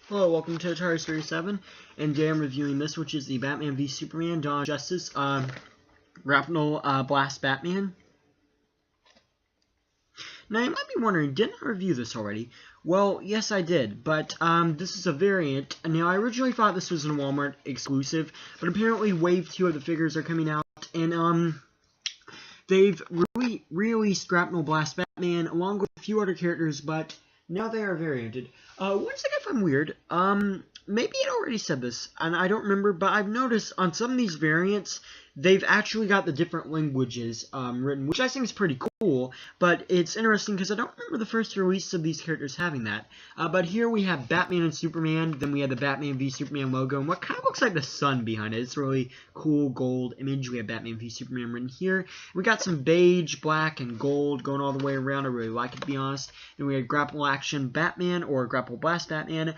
Hello, welcome to Atari Series 7, and today I'm reviewing this, which is the Batman v Superman Dawn of Justice Grapnel Blast Batman. Now, you might be wondering, didn't I review this already? Well, yes I did, but this is a variant. Now, I originally thought this was a Walmart exclusive, but apparently Wave 2 of the figures are coming out, and they've re-released Grapnel Blast Batman along with a few other characters, but now they are varianted. One thing I find weird, maybe it already said this, and I don't remember, but I've noticed on some of these variants, they've actually got the different languages written, which I think is pretty cool, but it's interesting because I don't remember the first release of these characters having that. But here we have Batman and Superman, then we have the Batman v Superman logo, and what kind of looks like the sun behind it. It's a really cool gold image. We have Batman v Superman written here. We got some beige, black, and gold going all the way around. I really like it, to be honest. Then we have Grapple Action Batman, or Grapple Blast Batman,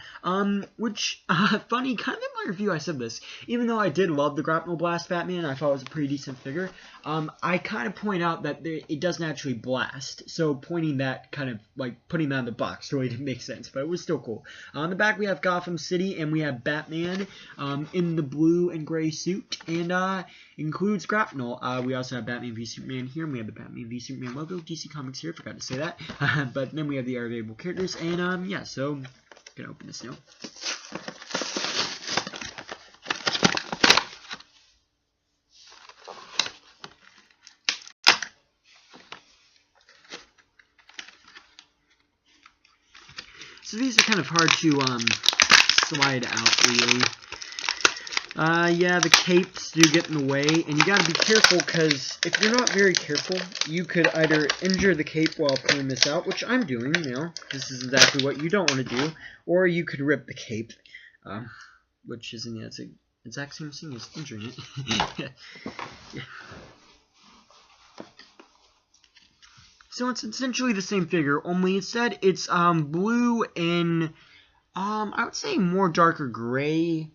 which, funny, kind of in my review I said this, even though I did love the Grapple Blast Batman, I thought it was a pretty decent figure, I kind of point out that it doesn't actually blast, so pointing that kind of, like, putting that in the box really didn't make sense, but it was still cool. On the back we have Gotham City, and we have Batman in the blue and gray suit, and includes Grapnel. We also have Batman v Superman here, and we have the Batman v Superman logo, DC Comics here, forgot to say that, but then we have the available characters, and yeah, so, I'm gonna open this now. So these are kind of hard to slide out, really. Yeah, the capes do get in the way, and you gotta be careful, because if you're not very careful, you could either injure the cape while pulling this out, which I'm doing now. This is exactly what you don't want to do, or you could rip the cape, which isn't the exact same thing as injuring it. Yeah. So it's essentially the same figure, only instead it's blue and I would say more darker gray.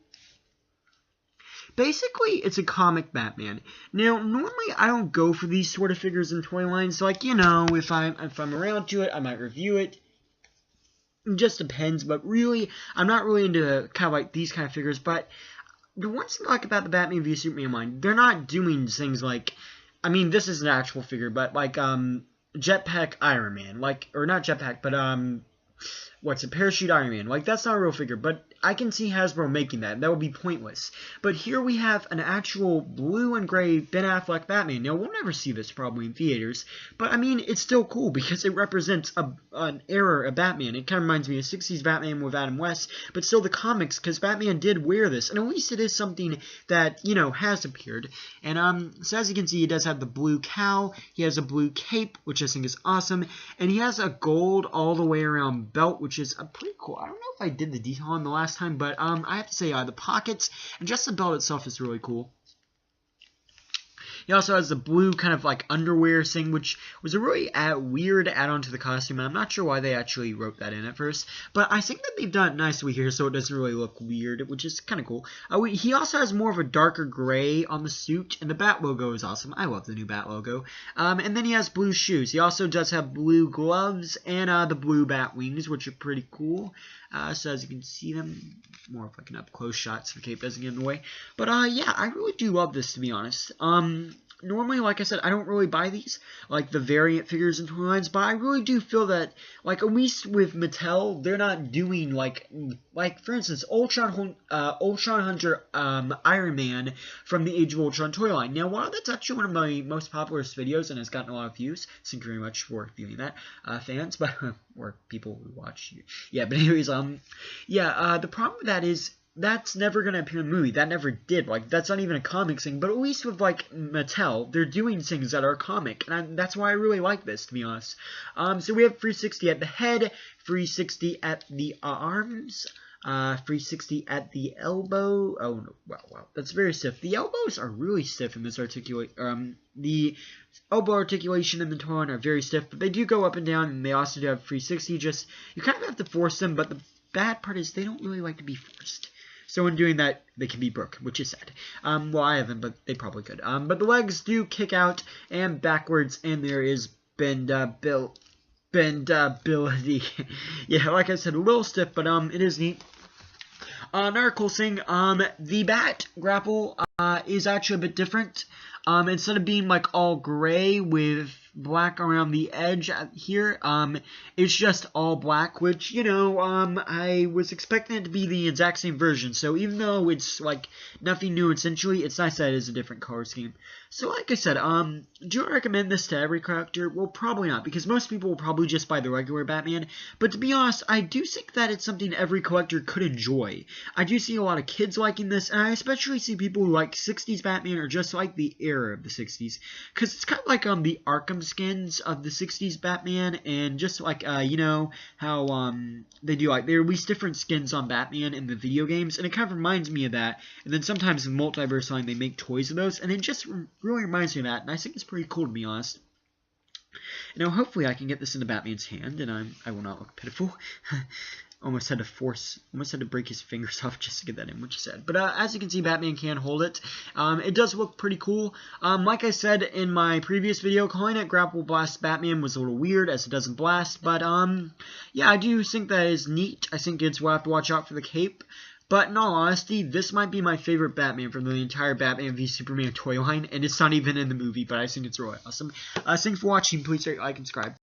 Basically, it's a comic Batman. Now, normally I don't go for these sort of figures in toy lines. Like, you know, if I'm around to it, I might review it. It just depends, but really, I'm not really into kind of like these kind of figures. But the one thing I like about the Batman v Superman line, they're not doing things like, I mean, this is an actual figure, but like Jetpack Iron Man, like, or not Jetpack, but what's a Parachute Iron Man? Like, that's not a real figure, but I can see Hasbro making that. That would be pointless. But here we have an actual blue and gray Ben Affleck Batman. Now, we'll never see this probably in theaters, but I mean, it's still cool because it represents an era of Batman. It kind of reminds me of 60s Batman with Adam West, but still the comics, because Batman did wear this, and at least it is something that, you know, has appeared. And so as you can see, he does have the blue cowl, he has a blue cape, which I think is awesome, and he has a gold all the way around belt, which is pretty cool. I don't know if I did the detail on the last time, but I have to say the pockets and just the belt itself is really cool. He also has the blue kind of like underwear thing, which was a really weird add-on to the costume, and I'm not sure why they actually wrote that in at first, but I think that they've done it nicely here so it doesn't really look weird, which is kind of cool. He also has more of a darker gray on the suit, and the Bat logo is awesome. I love the new Bat logo. And then he has blue shoes. He also does have blue gloves and the blue bat wings, which are pretty cool. So as you can see them, more of like an up-close shot so the cape doesn't get in the way. But yeah, I really do love this, to be honest. Normally, like I said, I don't really buy these, like the variant figures and toy lines, but I really do feel that, like, at least with Mattel, they're not doing, like for instance, Ultron Hunter Iron Man from the Age of Ultron toy line. Now, while that's actually one of my most popular videos and has gotten a lot of views, thank you very much for viewing that, fans, but, or people who watch you. Yeah, but anyways, the problem with that is, that's never going to appear in the movie. That never did. Like, that's not even a comic thing. But at least with, like, Mattel, they're doing things that are comic. And that's why I really like this, to be honest. So we have 360 at the head, 360 at the arms, 360 at the elbow. Oh, no. Wow. That's very stiff. The elbows are really stiff in this the elbow articulation and the toy line are very stiff. But they do go up and down, and they also do have 360. Just, you kind of have to force them. But the bad part is they don't really like to be forced. So in doing that, they can be broken, which is sad. Well, I haven't, but they probably could. But the legs do kick out and backwards, and there is bendability. Yeah, like I said, a little stiff, but it is neat. Another cool thing, the bat grapple is actually a bit different. Instead of being like all gray with black around the edge here, it's just all black, which, you know, I was expecting it to be the exact same version. So even though it's like nothing new essentially, it's nice that it is a different color scheme. So like I said, do I recommend this to every character? Well, probably not, because most people will probably just buy the regular Batman. But to be honest, I do think that it's something every collector could enjoy. I do see a lot of kids liking this, and I especially see people who like 60s Batman or just like the era of the 60s. Because it's kind of like the Arkham skins of the 60s Batman, and just like, you know, how they do, like, they release different skins on Batman in the video games, and it kind of reminds me of that. And then sometimes in Multiverse Line, they make toys of those, and it just really reminds me of that, and I think it's pretty cool, to be honest. Now, hopefully I can get this into Batman's hand, and I will not look pitiful. Almost had to break his fingers off just to get that in, which is sad. But as you can see, Batman can hold it. It does look pretty cool. Like I said in my previous video, calling it Grapnel Blast Batman was a little weird, as it doesn't blast. But, yeah, I do think that is neat. I think kids will have to watch out for the cape. But in all honesty, this might be my favorite Batman from the entire Batman v Superman toy line, and it's not even in the movie, but I think it's really awesome. Thanks for watching. Please rate, like, and subscribe.